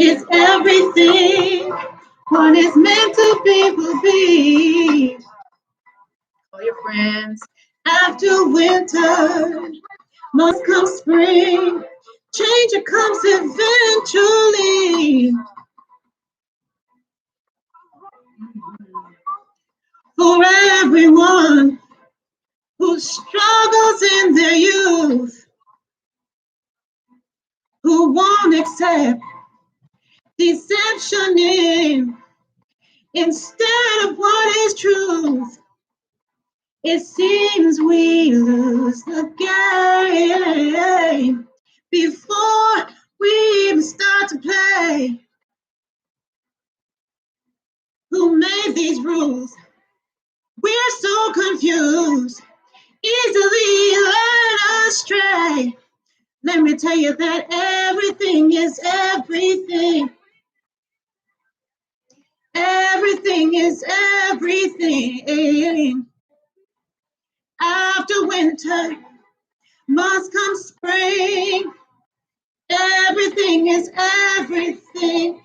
It's everything. What is meant to be will be. Call your friends. After winter must come spring. Change it comes eventually. For everyone who struggles in their youth, who won't accept deception instead of what is truth. It seems we lose the game before we even start to play. Who made these rules? We're so confused, easily led astray. Let me tell you that everything is everything. Everything is everything. After winter must come spring. Everything is everything.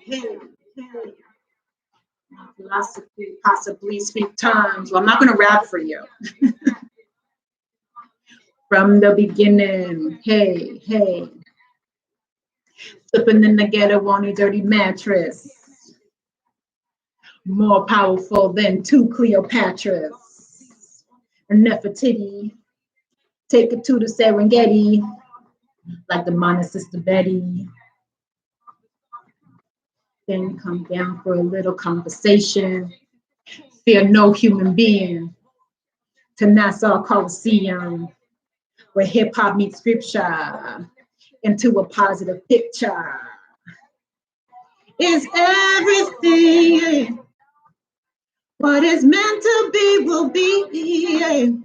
Philosophy, possibly speak tongues. Well, I'm not going to rap for you. From the beginning, hey, hey. Slipping in the ghetto on a dirty mattress. More powerful than two Cleopatras. A Nefertiti. Take it to the Serengeti. Like the Mana Sister Betty. Then come down for a little conversation. Fear no human being. To Nassau Coliseum, where hip hop meets scripture into a positive picture. Is everything what is meant to be will be.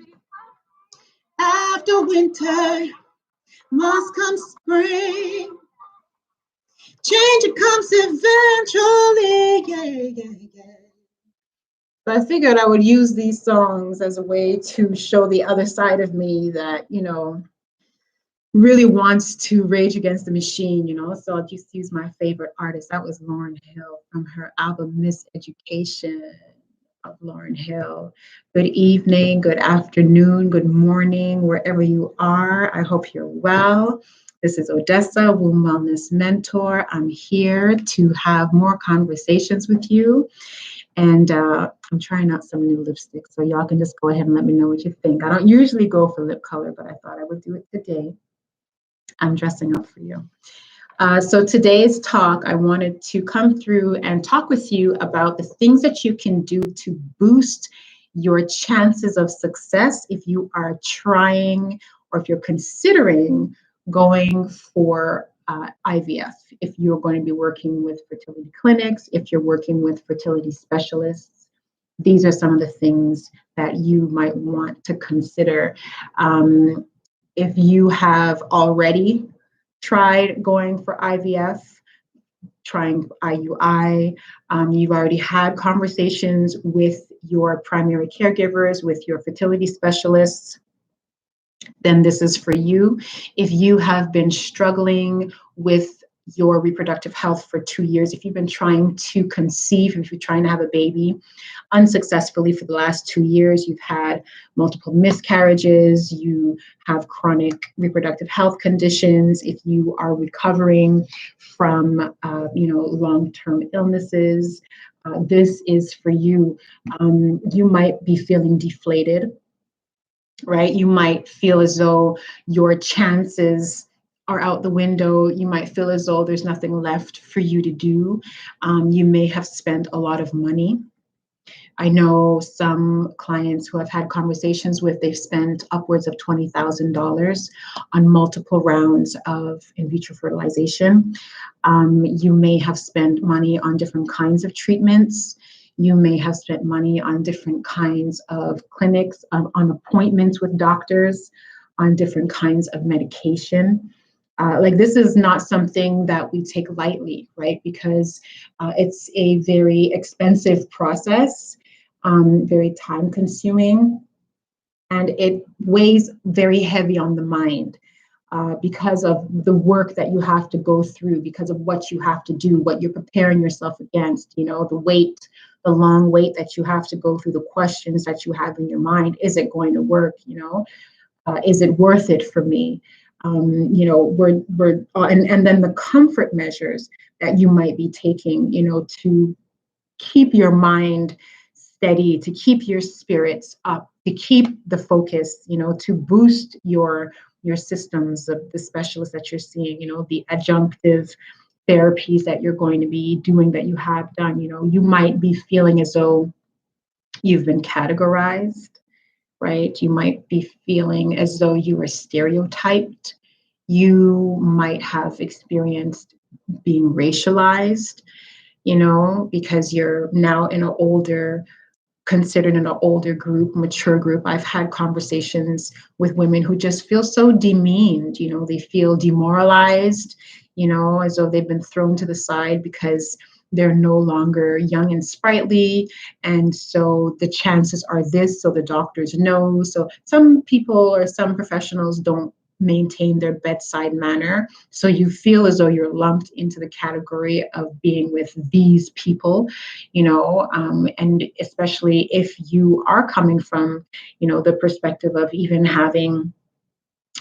After winter must come spring. Change it comes eventually. But I figured I would use these songs as a way to show the other side of me that, really wants to rage against the machine, So I'll just use my favorite artist. That was Lauryn Hill from her album Miseducation of Lauryn Hill. Good evening, good afternoon, good morning, wherever you are. I hope you're well. This is Odessa, Womb Wellness Mentor. I'm here to have more conversations with you. And I'm trying out some new lipstick, so y'all can just go ahead and let me know what you think. I don't usually go for lip color, but I thought I would do it today. I'm dressing up for you. So today's talk, I wanted to come through and talk with you about the things that you can do to boost your chances of success if you are trying or if you're considering going for IVF, if you're going to be working with fertility clinics, if you're working with fertility specialists. These are some of the things that you might want to consider. If you have already tried going for IVF, trying IUI, you've already had conversations with your primary caregivers, with your fertility specialists, then this is for you. If you have been struggling with your reproductive health for 2 years, if you've been trying to conceive, if you're trying to have a baby unsuccessfully for the last 2 years, you've had multiple miscarriages, you have chronic reproductive health conditions, if you are recovering from long-term illnesses, this is for you. You might be feeling deflated, right? You might feel as though your chances are out the window. You might feel as though there's nothing left for you to do. You may have spent a lot of money. I know some clients who I've had conversations with, they've spent upwards of $20,000 on multiple rounds of in vitro fertilization. You may have spent money on different kinds of treatments. You may have spent money on different kinds of clinics, on appointments with doctors, on different kinds of medication. This is not something that we take lightly, right? Because it's a very expensive process, very time consuming, and it weighs very heavy on the mind. because of the work that you have to go through, because of what you have to do, what you're preparing yourself against, the wait, the long wait that you have to go through, the questions that you have in your mind. Is it going to work? Is it worth it for me? And then the comfort measures that you might be taking, to keep your mind steady, to keep your spirits up, to keep the focus, to boost your systems of the specialists that you're seeing, the adjunctive therapies that you're going to be doing, that you have done. You might be feeling as though you've been categorized, right? You might be feeling as though you were stereotyped. You might have experienced being racialized, because you're now considered in an older group, mature group. I've had conversations with women who just feel so demeaned, they feel demoralized, as though they've been thrown to the side because they're no longer young and sprightly. And so the chances are this, so the doctors know. So some people or some professionals don't maintain their bedside manner. So you feel as though you're lumped into the category of being with these people, and especially if you are coming from, the perspective of even having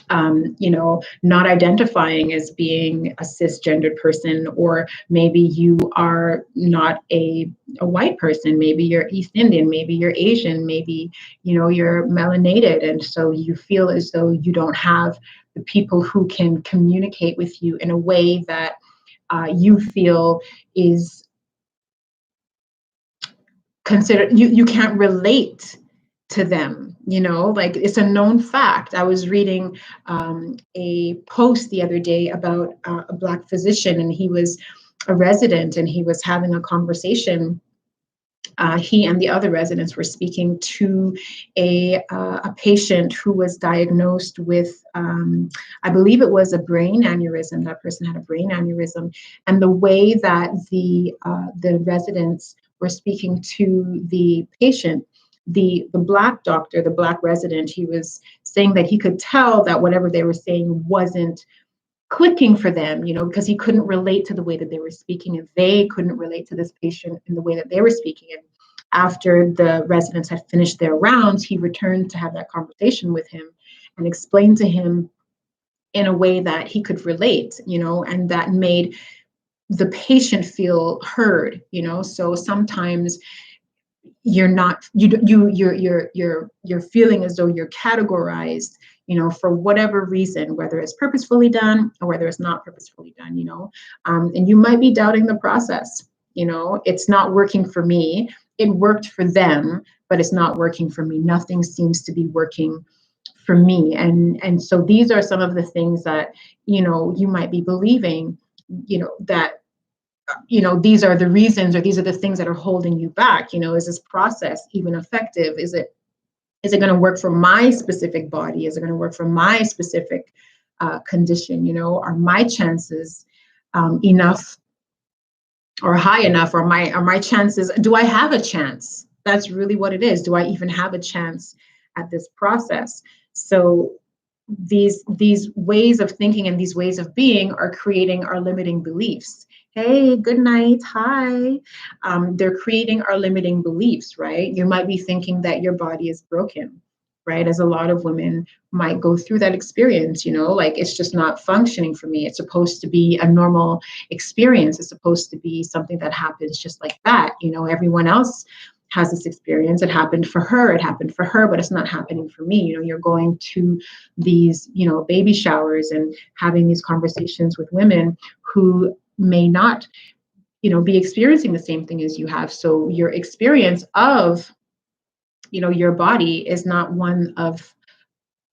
not identifying as being a cisgendered person, or maybe you are not a white person, maybe you're East Indian, maybe you're Asian, maybe, you're melanated. And so you feel as though you don't have the people who can communicate with you in a way that you feel is considered, you can't relate to them, like it's a known fact. I was reading a post the other day about a Black physician, and he was a resident, and he was having a conversation. He and the other residents were speaking to a patient who was diagnosed with, I believe it was a brain aneurysm. That person had a brain aneurysm, and the way that the residents were speaking to the patient, the Black doctor, the Black resident, he was saying that he could tell that whatever they were saying wasn't clicking for them, because he couldn't relate to the way that they were speaking, and they couldn't relate to this patient in the way that they were speaking. And after the residents had finished their rounds, he returned to have that conversation with him and explained to him in a way that he could relate, and that made the patient feel heard, So sometimes you're feeling as though you're categorized, for whatever reason, whether it's purposefully done or whether it's not purposefully done, and you might be doubting the process. It's not working for me. It worked for them, but it's not working for me. Nothing seems to be working for me. And so these are some of the things that, you might be believing, that these are the reasons, or these are the things that are holding you back. Is this process even effective? Is it going to work for my specific body? Is it going to work for my specific condition? Are my chances enough or high enough? Are my chances, do I have a chance? That's really what it is. Do I even have a chance at this process? So these ways of thinking and these ways of being are creating our limiting beliefs. Hey, good night. Hi. They're creating our limiting beliefs, right? You might be thinking that your body is broken, right? As a lot of women might go through that experience, like it's just not functioning for me. It's supposed to be a normal experience. It's supposed to be something that happens just like that. Everyone else has this experience. It happened for her, but it's not happening for me. You're going to these, baby showers and having these conversations with women who may not, be experiencing the same thing as you have. So your experience of, your body is not one of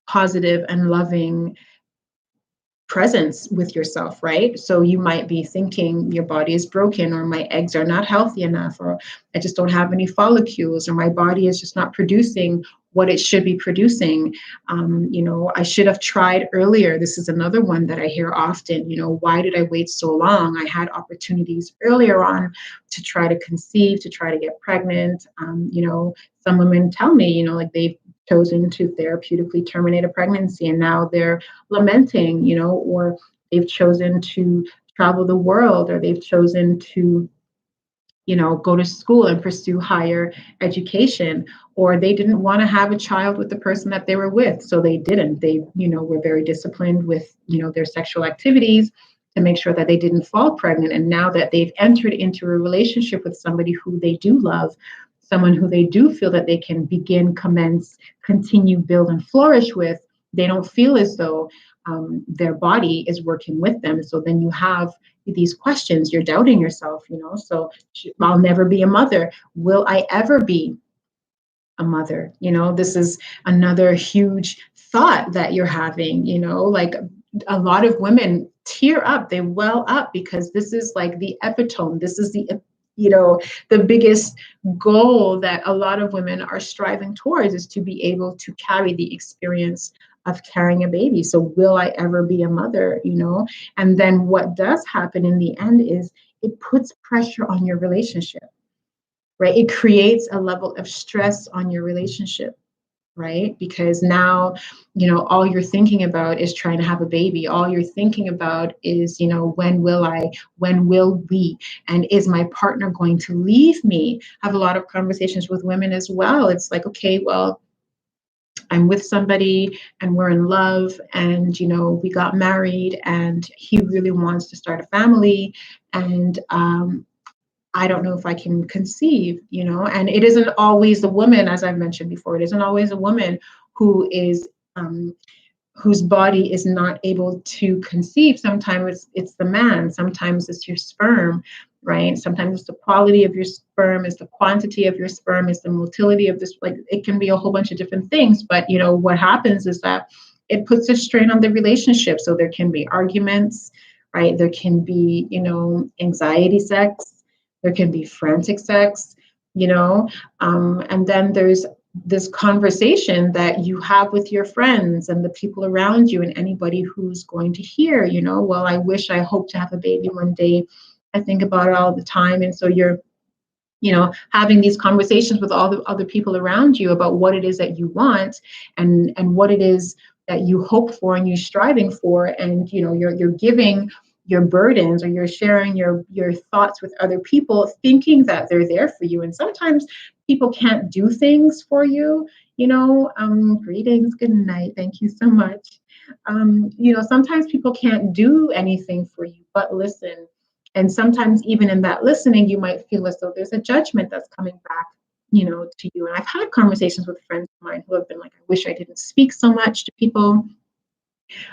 positive and loving presence with yourself, right? So you might be thinking your body is broken, or my eggs are not healthy enough, or I just don't have any follicles, or my body is just not producing what it should be producing. I should have tried earlier. This is another one that I hear often. Why did I wait so long? I had opportunities earlier on to try to conceive, to try to get pregnant. Some women tell me, like they've chosen to therapeutically terminate a pregnancy, and now they're lamenting, or they've chosen to travel the world, or they've chosen to go to school and pursue higher education, or they didn't want to have a child with the person that they were with, so they didn't. They, were very disciplined with, their sexual activities to make sure that they didn't fall pregnant. And now that they've entered into a relationship with somebody who they do love, someone who they do feel that they can begin, commence, continue, build, and flourish with, they don't feel as though their body is working with them. So then you have these questions, you're doubting yourself, so I'll never be a mother. Will I ever be a mother? This is another huge thought that you're having, like a lot of women tear up, they well up, because this is like the epitome. This is the biggest goal that a lot of women are striving towards, is to be able to carry the experience of carrying a baby. So will I ever be a mother? And then what does happen in the end is it puts pressure on your relationship, right? It creates a level of stress on your relationship, right? Because now, all you're thinking about is trying to have a baby. All you're thinking about is, when will we, and is my partner going to leave me? I have a lot of conversations with women as well. It's like, okay, well, I'm with somebody and we're in love, and we got married and he really wants to start a family, and I don't know if I can conceive, and it isn't always the woman, as I've mentioned before, it isn't always a woman who is whose body is not able to conceive. Sometimes it's the man, sometimes it's your sperm, right? Sometimes it's the quality of your sperm, it's the quantity of your sperm, it's the motility of this, like it can be a whole bunch of different things. But what happens is that it puts a strain on the relationship. So there can be arguments, right? There can be, anxiety sex, there can be frantic sex, and then there's this conversation that you have with your friends and the people around you and anybody who's going to hear, well, I wish, I hope to have a baby one day. I think about it all the time. And so you're, having these conversations with all the other people around you about what it is that you want, and what it is that you hope for and you're striving for. And, you're giving your burdens, or you're sharing your thoughts with other people, thinking that they're there for you. And sometimes people can't do things for you, greetings, good night, thank you so much. Sometimes people can't do anything for you but listen. And sometimes even in that listening, you might feel as though there's a judgment that's coming back, to you. And I've had conversations with friends of mine who have been like, I wish I didn't speak so much to people.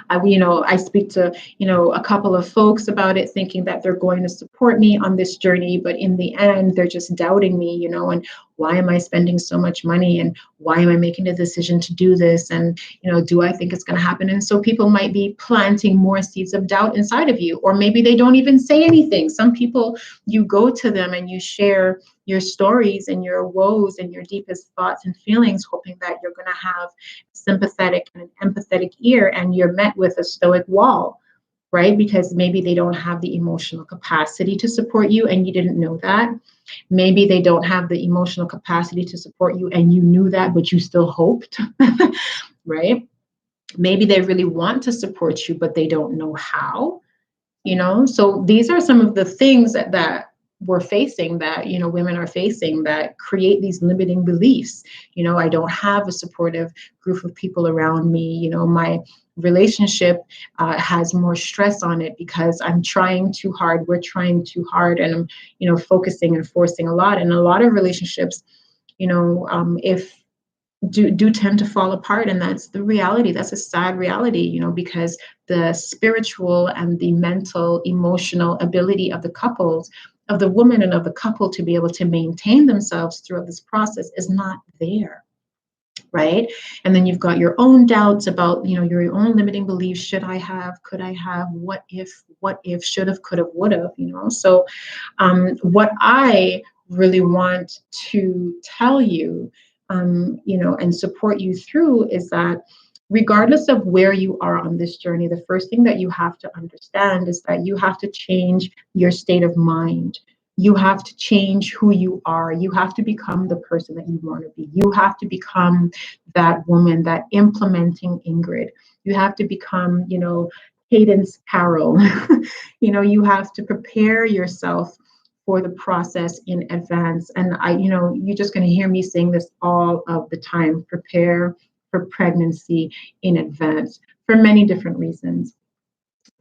I speak to, a couple of folks about it, thinking that they're going to support me on this journey, but in the end, they're just doubting me, and why am I spending so much money, and why am I making the decision to do this, and, do I think it's going to happen? And so people might be planting more seeds of doubt inside of you, or maybe they don't even say anything. Some people, you go to them and you share your stories and your woes and your deepest thoughts and feelings, hoping that you're going to have sympathetic and an empathetic ear, and you're met with a stoic wall, right? Because maybe they don't have the emotional capacity to support you and you didn't know that. Maybe they don't have the emotional capacity to support you and you knew that, but you still hoped, right? Maybe they really want to support you, but they don't know how, So these are some of the things that we're facing, that, women are facing, that create these limiting beliefs. I don't have a supportive group of people around me. My relationship has more stress on it because I'm trying too hard. We're trying too hard, and I'm, focusing and forcing a lot. And a lot of relationships, if do tend to fall apart, and that's the reality. That's a sad reality, because the spiritual and the mental, emotional ability of the couples, of the woman and of the couple, to be able to maintain themselves throughout this process is not there, right? And then you've got your own doubts about, your own limiting beliefs. Should I have? Could I have? What if? Should have? Could have? Would have? So what I really want to tell you, and support you through, is that regardless of where you are on this journey, the first thing that you have to understand is that you have to change your state of mind, You have to change who you are. You have to become the person that you want to be. You have to become that woman, that implementing Ingrid. You have to become, cadence Carol. You have to prepare yourself for the process in advance. And you're just going to hear me saying this all of the time. Prepare for pregnancy in advance for many different reasons.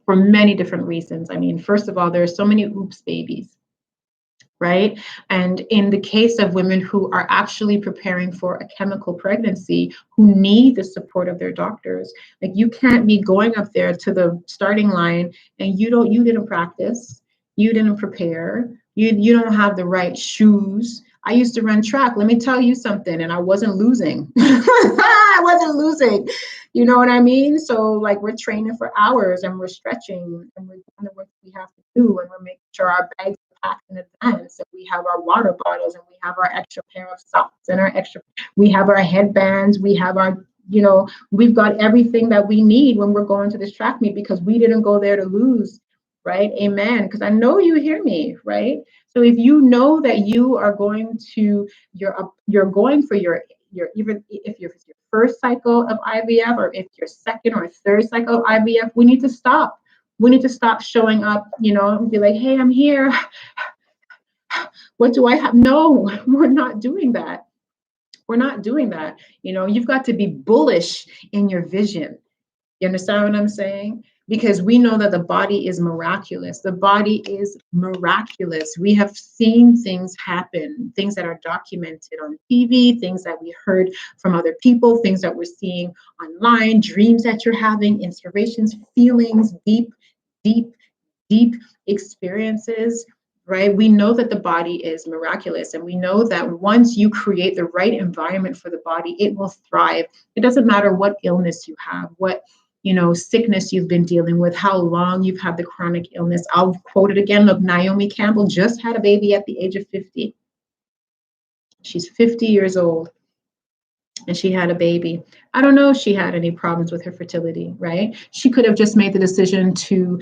For many different reasons. I mean, first of all, there are so many oops babies, right? And in the case of women who are actually preparing for a chemical pregnancy, who need the support of their doctors, like you can't be going up there to the starting line and you didn't practice, you didn't prepare, you don't have the right shoes. I used to run track. Let me tell you something, and I wasn't losing. I wasn't losing. You know what I mean? So like we're training for hours and we're stretching and we're doing the work we have to do, and we're making sure our bags are packed in advance, and we have our water bottles, and we have our extra pair of socks, and we have our headbands, we have our, we've got everything that we need when we're going to this track meet, because we didn't go there to lose, right? Amen. Because I know you hear me, right? So if you know that you are going to, you're going for your even if your first cycle of IVF, or if your second or third cycle of IVF, we need to stop. We need to stop showing up, and be like, hey, I'm here. What do I have? No, we're not doing that. We're not doing that. You've got to be bullish in your vision. You understand what I'm saying? Because we know that the body is miraculous. The body is miraculous. We have seen things happen, things that are documented on TV, things that we heard from other people, things that we're seeing online, dreams that you're having, inspirations, feelings, deep, deep, deep experiences, right? We know that the body is miraculous, and we know that once you create the right environment for the body, it will thrive. It doesn't matter what illness you have, what sickness you've been dealing with, how long you've had the chronic illness. I'll quote it again. Look, Naomi Campbell just had a baby at the age of 50. She's 50 years old and she had a baby. I don't know if she had any problems with her fertility, right? She could have just made the decision to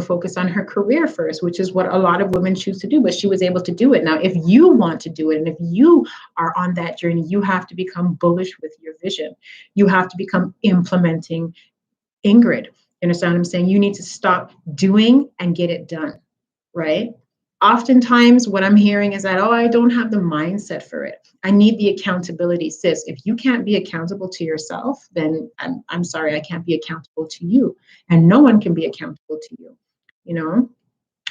focus on her career first, which is what a lot of women choose to do, but she was able to do it. Now, if you want to do it, and if you are on that journey, you have to become bullish with your vision. You have to become implementing Ingrid. You understand what I'm saying? You need to stop doing and get it done, right? Oftentimes what I'm hearing is that, I don't have the mindset for it. I need the accountability. Sis, if you can't be accountable to yourself, then I'm sorry, I can't be accountable to you. And no one can be accountable to you.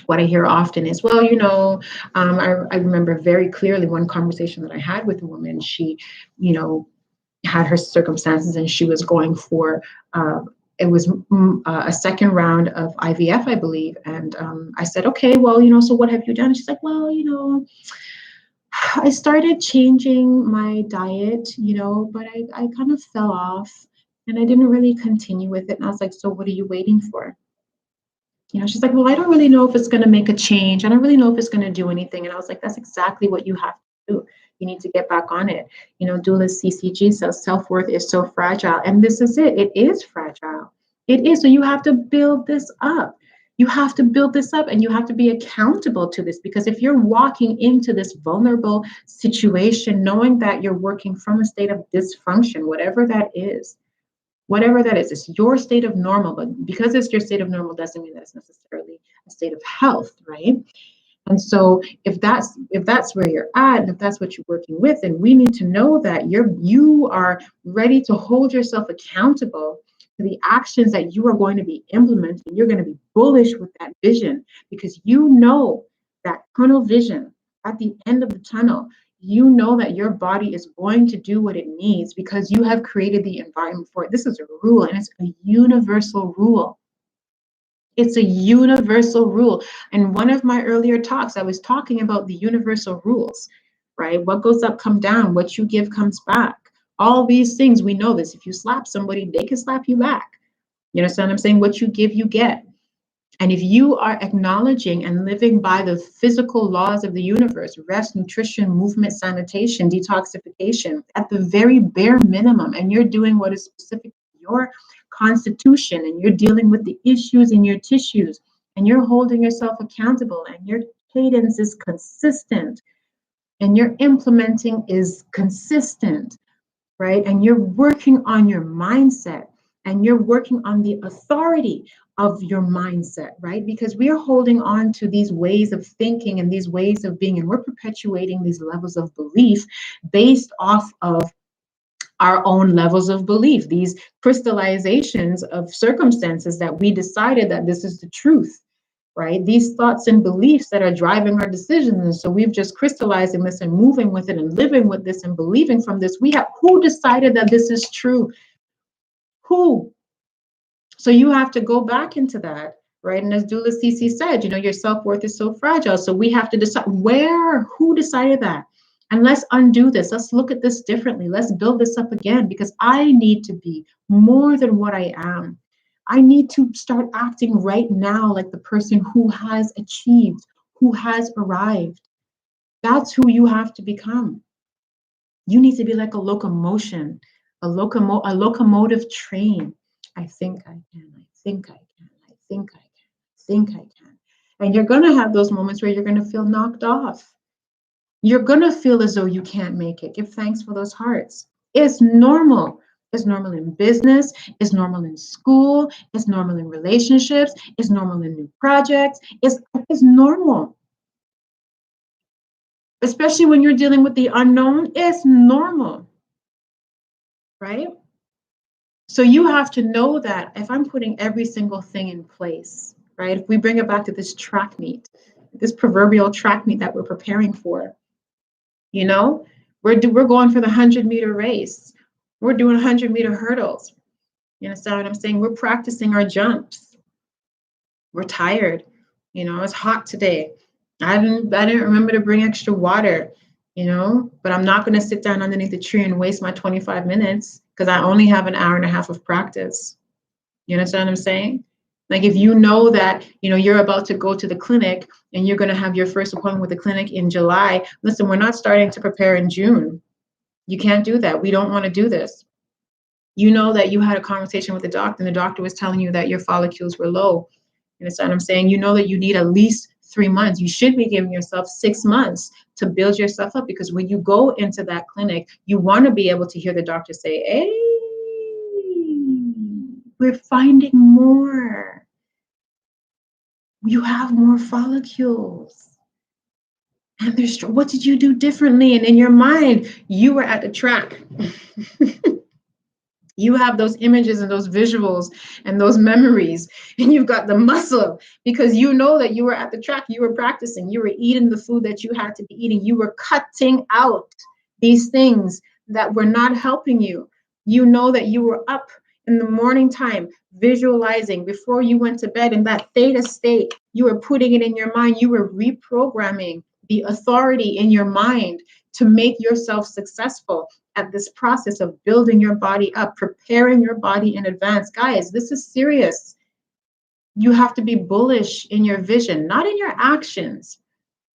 What I hear often is, I remember very clearly one conversation that I had with a woman. She, had her circumstances, and she was going for it was a second round of IVF, I believe. And I said, okay, well, so what have you done? And she's like, well, I started changing my diet, but I kind of fell off and I didn't really continue with it. And I was like, so what are you waiting for? She's like, well, I don't really know if it's going to make a change. I don't really know if it's going to do anything. And I was like, that's exactly what you have to do. You need to get back on it. Doula CCG says self-worth is so fragile. And this is it. It is fragile. It is. So you have to build this up. You have to build this up, and you have to be accountable to this, because if you're walking into this vulnerable situation, knowing that you're working from a state of dysfunction, whatever that is, it's your state of normal, but because it's your state of normal doesn't mean that it's necessarily a state of health, right? And so if that's where you're at, and if that's what you're working with, then we need to know that you are ready to hold yourself accountable to the actions that you are going to be implementing. You're going to be bullish with that vision, because you know that tunnel vision at the end of the tunnel. You know that your body is going to do what it needs because you have created the environment for it. This is a rule, and it's a universal rule. It's a universal rule. And one of my earlier talks, I was talking about the universal rules, right? What goes up, come down. What you give comes back. All these things, we know this. If you slap somebody, they can slap you back. You understand what I'm saying? What you give, you get. And if you are acknowledging and living by the physical laws of the universe, rest, nutrition, movement, sanitation, detoxification, at the very bare minimum, and you're doing what is specific to your constitution, and you're dealing with the issues in your tissues, and you're holding yourself accountable, and you're cadence is consistent and your implementing is consistent, right? And you're working on your mindset and you're working on the authority of your mindset, right? Because we are holding on to these ways of thinking and these ways of being, and we're perpetuating these levels of belief based off of our own levels of belief, these crystallizations of circumstances that we decided that this is the truth, right? These thoughts and beliefs that are driving our decisions. And so we've just crystallizing this and moving with it and living with this and believing from this. Who decided that this is true? Who? So you have to go back into that, right? And as Dula Cece said, your self-worth is so fragile. So we have to decide who decided that? And let's undo this. Let's look at this differently. Let's build this up again, because I need to be more than what I am. I need to start acting right now like the person who has achieved, who has arrived. That's who you have to become. You need to be like a locomotion, a locomotive train. I think I can, I think I can, I think I can, I think I can. And you're going to have those moments where you're going to feel knocked off. You're going to feel as though you can't make it. Give thanks for those hearts. It's normal. It's normal in business. It's normal in school. It's normal in relationships. It's normal in new projects. It's normal. Especially when you're dealing with the unknown, it's normal, right? So you have to know that if I'm putting every single thing in place, right? If we bring it back to this track meet, this proverbial track meet that we're preparing for, we're going for the 100-meter race. We're doing 100-meter hurdles. You understand what I'm saying? We're practicing our jumps. We're tired. It's hot today. I didn't remember to bring extra water, but I'm not going to sit down underneath the tree and waste my 25 minutes because I only have an hour and a half of practice. You understand what I'm saying? Like if you know that, you're about to go to the clinic and you're going to have your first appointment with the clinic in July. Listen, we're not starting to prepare in June. You can't do that. We don't want to do this. You know that you had a conversation with the doctor and the doctor was telling you that your follicles were low. You understand what I'm saying? You know that you need at least 3 months. You should be giving yourself 6 months to build yourself up, because when you go into that clinic, you want to be able to hear the doctor say, hey, we're finding more. You have more follicles. And what did you do differently? And in your mind, you were at the track. You have those images and those visuals and those memories, and you've got the muscle because you know that you were at the track, you were practicing, you were eating the food that you had to be eating, you were cutting out these things that were not helping you. You know that you were up in the morning time, visualizing before you went to bed in that theta state. You were putting it in your mind, you were reprogramming the authority in your mind to make yourself successful at this process of building your body up, preparing your body in advance. Guys, this is serious. You have to be bullish in your vision, not in your actions,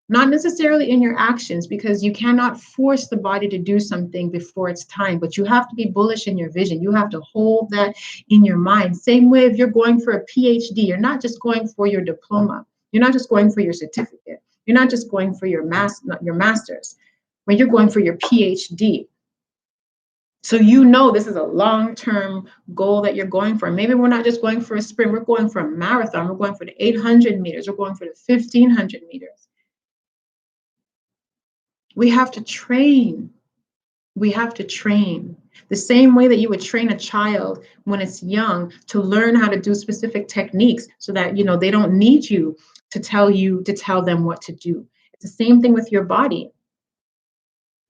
not necessarily in your actions, because you cannot force the body to do something before it's time, but you have to be bullish in your vision. You have to hold that in your mind. Same way if you're going for a PhD, you're not just going for your diploma. You're not just going for your certificate. You're not just going for your master's, but you're going for your PhD. So this is a long-term goal that you're going for. Maybe we're not just going for a sprint, we're going for a marathon, we're going for the 800 meters, we're going for the 1500 meters. We have to train. We have to train. The same way that you would train a child when it's young to learn how to do specific techniques so that, they don't need you to tell them what to do. It's the same thing with your body.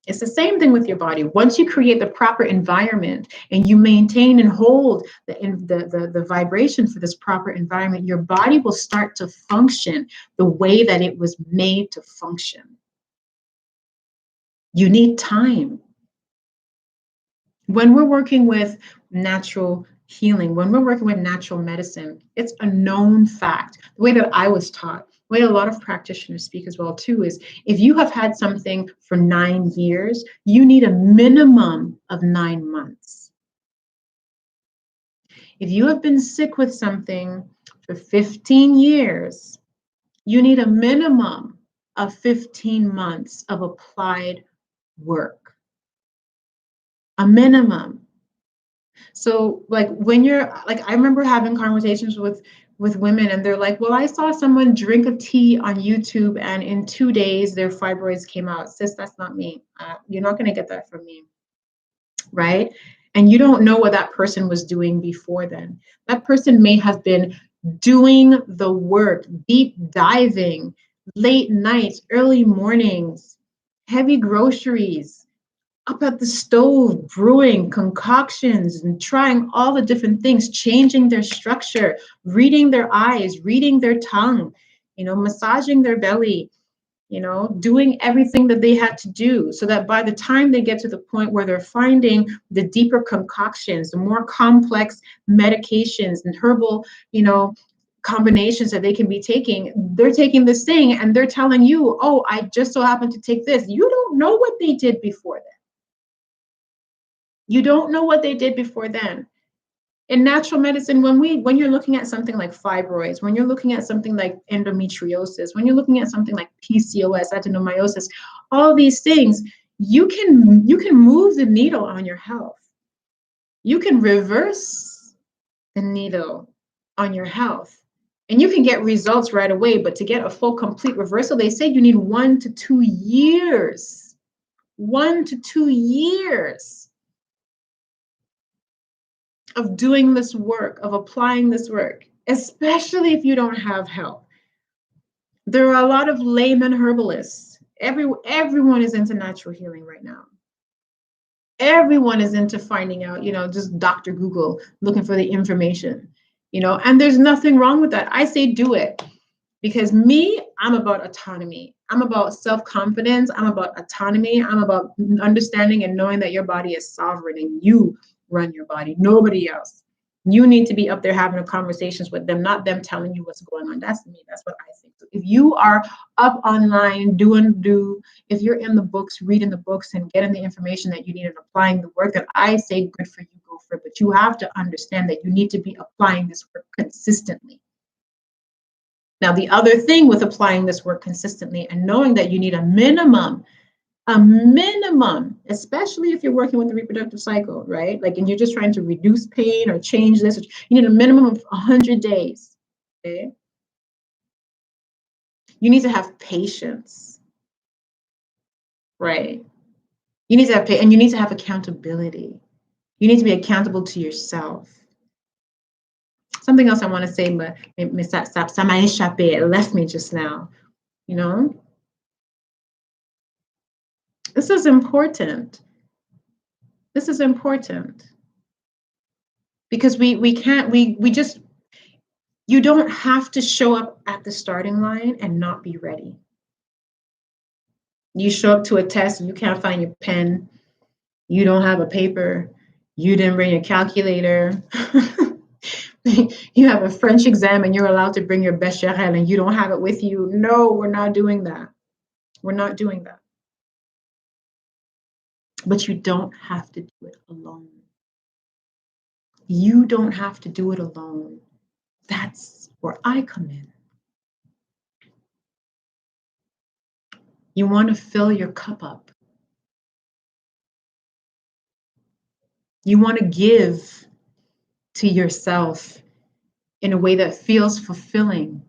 It's the same thing with your body. Once you create the proper environment and you maintain and hold the vibration for this proper environment, your body will start to function the way that it was made to function. You need time. When we're working with natural healing, when we're working with natural medicine, it's a known fact. The way that I was taught, the way a lot of practitioners speak as well too, is if you have had something for 9 years, you need a minimum of 9 months. If you have been sick with something for 15 years, you need a minimum of 15 months of applied work, a minimum. So like when you're like, I remember having conversations with women and they're like, well, I saw someone drink a tea on YouTube and in 2 days their fibroids came out. Sis, that's not me. You're not going to get that from me, right? And you don't know what that person was doing before then. That person may have been doing the work, deep diving, late nights, early mornings, heavy groceries, up at the stove, brewing concoctions and trying all the different things, changing their structure, reading their eyes, reading their tongue, massaging their belly, doing everything that they had to do so that by the time they get to the point where they're finding the deeper concoctions, the more complex medications and herbal, combinations that they can be taking, they're taking this thing and they're telling you, oh, I just so happen to take this. You don't know what they did before then. You don't know what they did before then. In natural medicine, when you're looking at something like fibroids, when you're looking at something like endometriosis, when you're looking at something like PCOS, adenomyosis, all these things, you can move the needle on your health. You can reverse the needle on your health. And you can get results right away, but to get a full, complete reversal, they say you need 1 to 2 years. 1 to 2 years of doing this work, of applying this work, especially if you don't have help. There are a lot of layman herbalists. Everyone is into natural healing right now. Everyone is into finding out, just Dr. Google, looking for the information, and there's nothing wrong with that. I say do it because I'm about autonomy. I'm about self-confidence. I'm about autonomy. I'm about understanding and knowing that your body is sovereign and you run your body, nobody else. You need to be up there having conversations with them, not them telling you what's going on. That's me. That's what I think. So if you are up online if you're in the books, reading the books and getting the information that you need and applying the work, then I say good for you, go for it. But you have to understand that you need to be applying this work consistently. Now, the other thing with applying this work consistently and knowing that you need a minimum, especially if you're working with the reproductive cycle, right? Like, and you're just trying to reduce pain or change this, you need a minimum of 100 days, okay? You need to have patience, right? You need to have and you need to have accountability. You need to be accountable to yourself. Something else I want to say, but it left me just now, This is important. This is important because we just, you don't have to show up at the starting line and not be ready. You show up to a test and you can't find your pen. You don't have a paper. You didn't bring your calculator. You have a French exam and you're allowed to bring your bécherel and you don't have it with you. No, we're not doing that. We're not doing that. But you don't have to do it alone. You don't have to do it alone. That's where I come in. You want to fill your cup up. You want to give to yourself in a way that feels fulfilling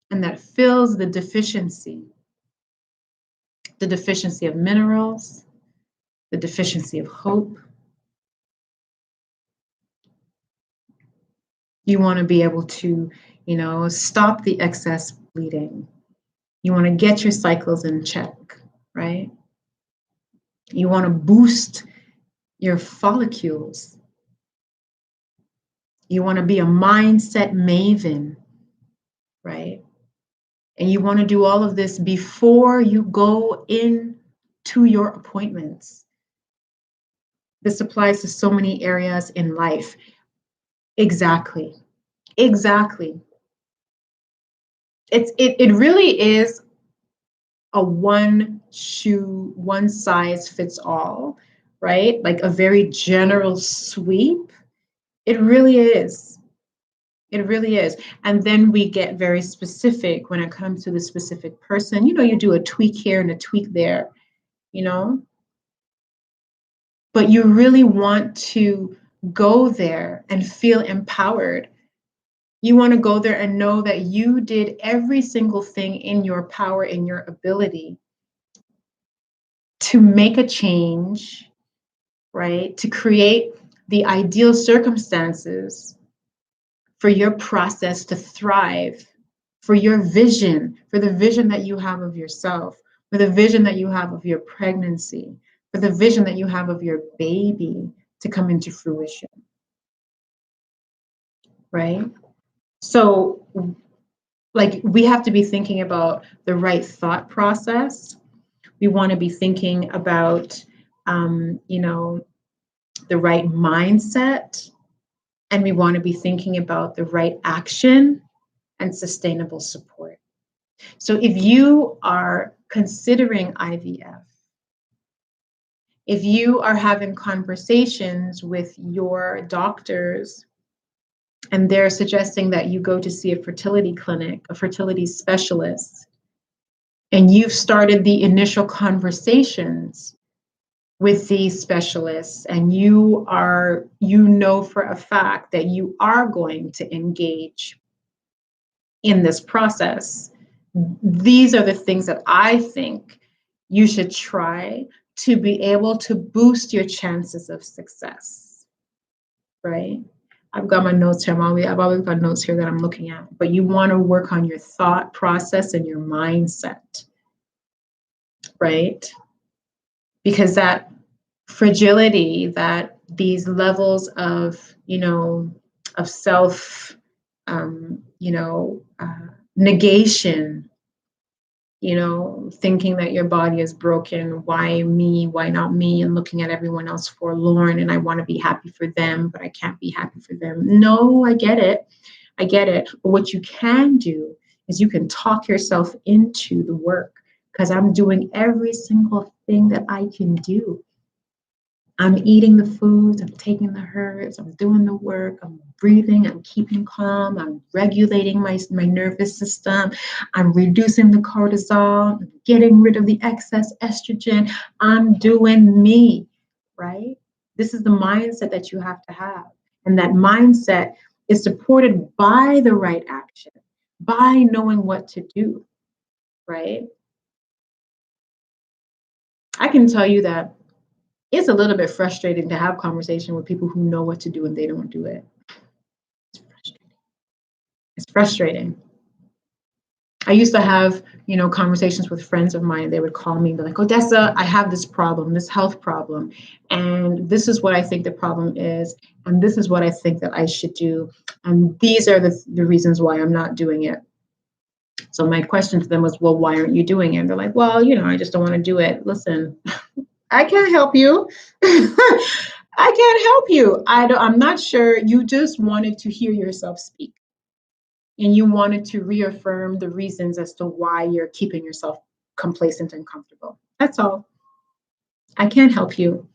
and that fills the deficiency of minerals, the deficiency of hope. You want to be able to, stop the excess bleeding. You want to get your cycles in check, right? You want to boost your follicles. You want to be a mindset maven, right? And you want to do all of this before you go into your appointments. This applies to so many areas in life. Exactly. It really is a one size fits all, right? Like a very general sweep. It really is. It really is. And then we get very specific when it comes to the specific person. You do a tweak here and a tweak there, you know, but you really want to go there and feel empowered. You want to go there and know that you did every single thing in your power, in your ability to make a change, right? To create the ideal circumstances for your process to thrive, for your vision, for the vision that you have of yourself, for the vision that you have of your pregnancy, for the vision that you have of your baby to come into fruition, right? So, like, we have to be thinking about the right thought process. We want to be thinking about, the right mindset, and we want to be thinking about the right action and sustainable support. So if you are considering IVF, if you are having conversations with your doctors and they're suggesting that you go to see a fertility clinic, a fertility specialist, and you've started the initial conversations with these specialists, and you know for a fact that you are going to engage in this process, these are the things that I think you should try to be able to boost your chances of success, right? I've got my notes here. I've always got notes here that I'm looking at, but you want to work on your thought process and your mindset, right? Because that fragility, that these levels of, of self, negation, thinking that your body is broken, why me, why not me, and looking at everyone else forlorn, and I want to be happy for them, but I can't be happy for them. No, I get it. But what you can do is you can talk yourself into the work, because I'm doing every single thing that I can do. I'm eating the foods, I'm taking the herbs, I'm doing the work, I'm breathing, I'm keeping calm, I'm regulating my nervous system, I'm reducing the cortisol, I'm getting rid of the excess estrogen, I'm doing me, right? This is the mindset that you have to have. And that mindset is supported by the right action, by knowing what to do, right? I can tell you that it's a little bit frustrating to have conversation with people who know what to do and they don't do it. It's frustrating. I used to have, conversations with friends of mine. They would call me and be like, Odessa, I have this problem, this health problem. And this is what I think the problem is. And this is what I think that I should do. And these are the reasons why I'm not doing it. So my question to them was, well, why aren't you doing it? And they're like, well, I just don't want to do it. Listen, I can't help you. I can't help you. I'm not sure. You just wanted to hear yourself speak. And you wanted to reaffirm the reasons as to why you're keeping yourself complacent and comfortable. That's all. I can't help you.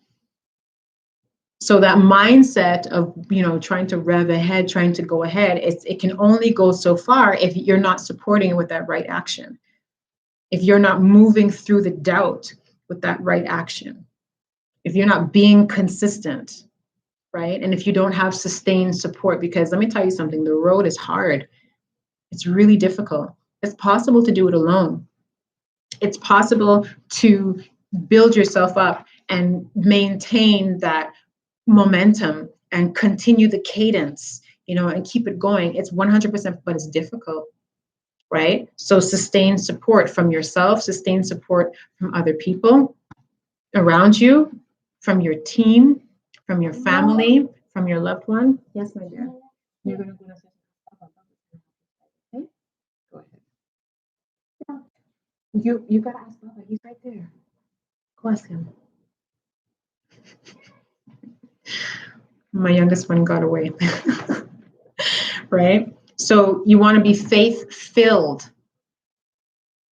So that mindset of, trying to rev ahead, trying to go ahead, it can only go so far if you're not supporting it with that right action. If you're not moving through the doubt with that right action. If you're not being consistent, right? And if you don't have sustained support, because let me tell you something, the road is hard. It's really difficult. It's possible to do it alone. It's possible to build yourself up and maintain that momentum and continue the cadence, and keep it going. It's 100%, but it's difficult, right? So sustain support from yourself, sustain support from other people around you, from your team, from your family, from your loved one. Yes, my dear. You're going to go to okay? Go ahead. You got to ask Papa. He's right there. Go ask him. My youngest one got away. Right? So you want to be faith-filled,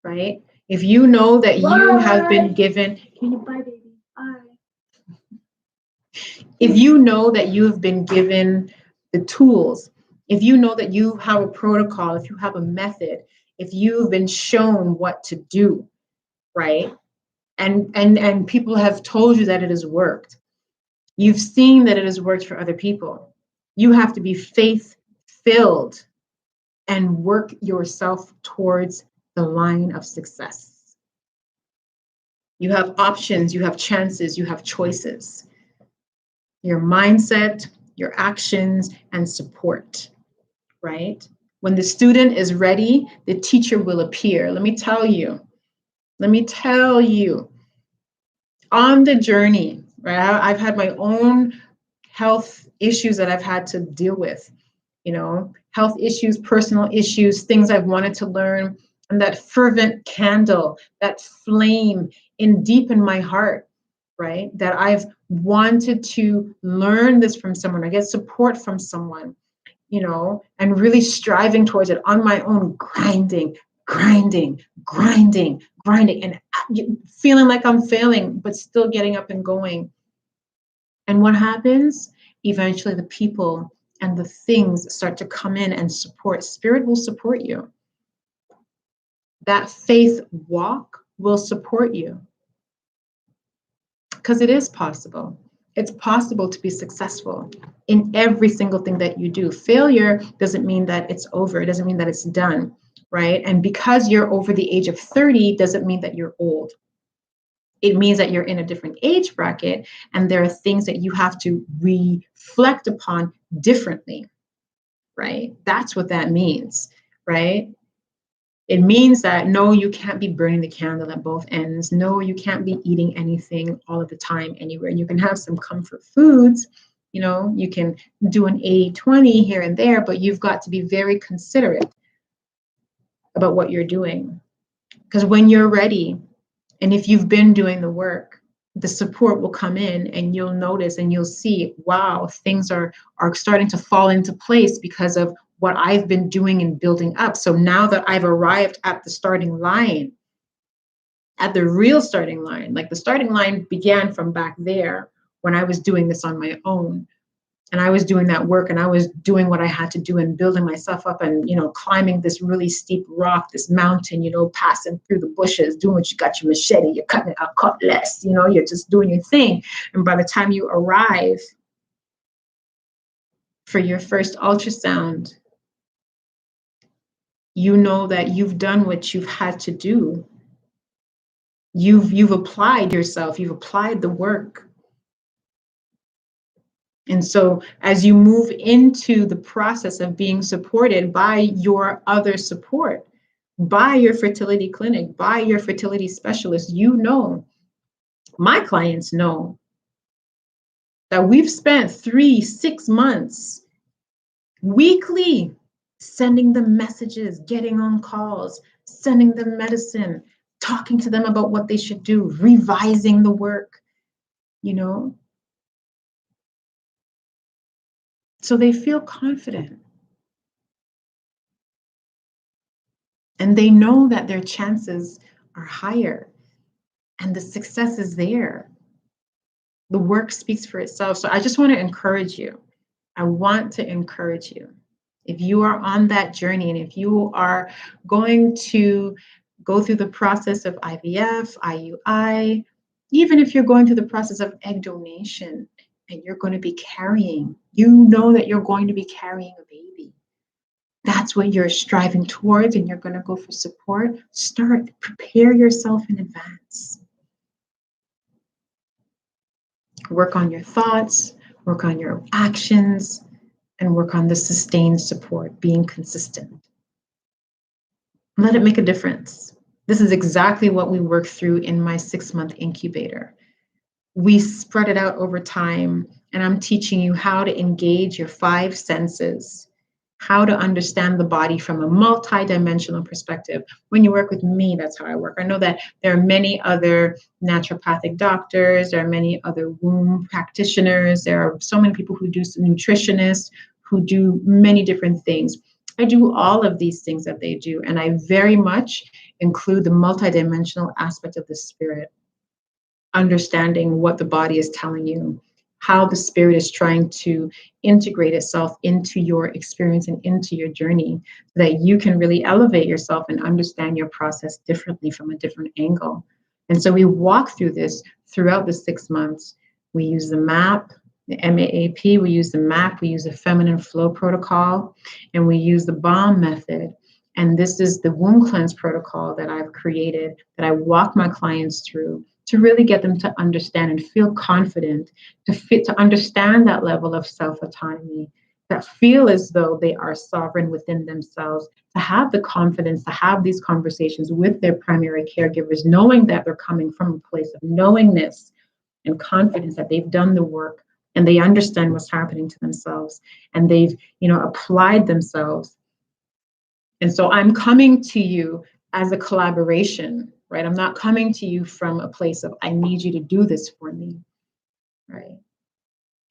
right? If you know that you have been given, can you bye, baby? Bye. If you know that you have been given the tools If you know that you have a protocol, if you have a method, if you've been shown what to do, right? And people have told you that it has worked. You've seen that it has worked for other people. You have to be faith-filled and work yourself towards the line of success. You have options, you have chances, you have choices. Your mindset, your actions, and support, right? When the student is ready, the teacher will appear. Let me tell you, on the journey, right? I've had my own health issues that I've had to deal with, health issues, personal issues, things I've wanted to learn. And that fervent candle, that flame in deep in my heart, right? That I've wanted to learn this from someone, I get support from someone, and really striving towards it on my own, grinding, and feeling like I'm failing, but still getting up and going. And what happens? Eventually the people and the things start to come in and support. Spirit will support you. That faith walk will support you. Because it is possible. It's possible to be successful in every single thing that you do. Failure doesn't mean that it's over. It doesn't mean that it's done, right? And because you're over the age of 30 doesn't mean that you're old. It means that you're in a different age bracket and there are things that you have to reflect upon differently, right? That's what that means, right? It means that no, you can't be burning the candle at both ends. No, you can't be eating anything all of the time anywhere. You can have some comfort foods, you can do an 80-20 here and there, but you've got to be very considerate about what you're doing. Because when you're ready, and if you've been doing the work, the support will come in and you'll notice and you'll see, wow, things are starting to fall into place because of what I've been doing and building up. So now that I've arrived at the starting line, at the real starting line, like the starting line began from back there when I was doing this on my own. And I was doing that work and I was doing what I had to do and building myself up and, climbing this really steep rock, this mountain, passing through the bushes, doing what you got your machete, you're cutting it out, cut less, you're just doing your thing. And by the time you arrive for your first ultrasound, you know that you've done what you've had to do. You've applied yourself, you've applied the work. And so as you move into the process of being supported by your other support, by your fertility clinic, by your fertility specialist, my clients know that we've spent 3-6 months weekly sending them messages, getting on calls, sending them medicine, talking to them about what they should do, revising the work, So they feel confident. And they know that their chances are higher and the success is there. The work speaks for itself. So I just want to encourage you. I want to encourage you. If you are on that journey and if you are going to go through the process of IVF, IUI, even if you're going through the process of egg donation and you're going to be carrying, that you're going to be carrying a baby. That's what you're striving towards and you're going to go for support. Prepare yourself in advance. Work on your thoughts, work on your actions, and work on the sustained support, being consistent. Let it make a difference. This is exactly what we work through in my 6-month incubator. We spread it out over time, and I'm teaching you how to engage your 5 senses, how to understand the body from a multi-dimensional perspective. When you work with me, that's how I work. I know that there are many other naturopathic doctors, there are many other womb practitioners, there are so many people who do nutritionists, who do many different things. I do all of these things that they do, and I very much include the multi-dimensional aspect of the spirit, understanding what the body is telling you, how the spirit is trying to integrate itself into your experience and into your journey so that you can really elevate yourself and understand your process differently from a different angle. And so we walk through this throughout the 6 months. We use the MAP, the MAAP, we use the MAP, we use the feminine flow protocol, and we use the BOM method. And this is the womb cleanse protocol that I've created, that I walk my clients through to really get them to understand and feel confident, to understand that level of self-autonomy, that feel as though they are sovereign within themselves, to have the confidence to have these conversations with their primary caregivers, knowing that they're coming from a place of knowingness and confidence, that they've done the work and they understand what's happening to themselves, and they've, applied themselves. And so I'm coming to you as a collaboration, right? I'm not coming to you from a place of, I need you to do this for me, right?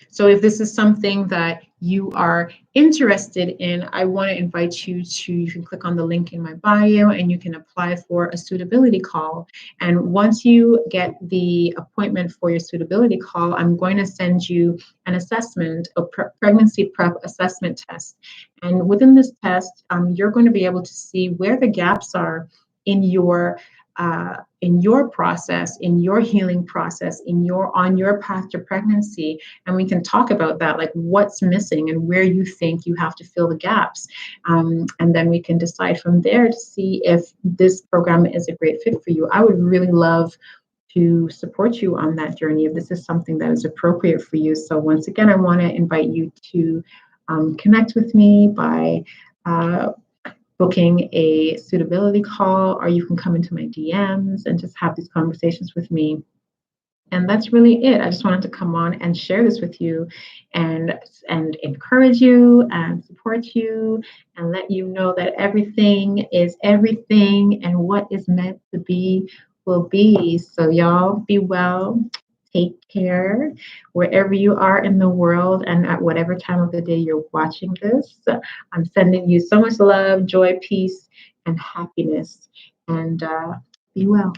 So if this is something that you are interested in, I want to invite you can click on the link in my bio and you can apply for a suitability call. And once you get the appointment for your suitability call, I'm going to send you an assessment, a pregnancy prep assessment test. And within this test, you're going to be able to see where the gaps are in your process, in your healing process, on your path to pregnancy. And we can talk about that, like what's missing and where you think you have to fill the gaps. And then we can decide from there to see if this program is a great fit for you. I would really love to support you on that journey if this is something that is appropriate for you. So once again, I want to invite you to connect with me by booking a suitability call, or you can come into my DMs and just have these conversations with me. And that's really it. I just wanted to come on and share this with you and encourage you and support you and let you know that everything is everything, and what is meant to be will be. So y'all be well. Take care wherever you are in the world and at whatever time of the day you're watching this. I'm sending you so much love, joy, peace, and happiness. And be well.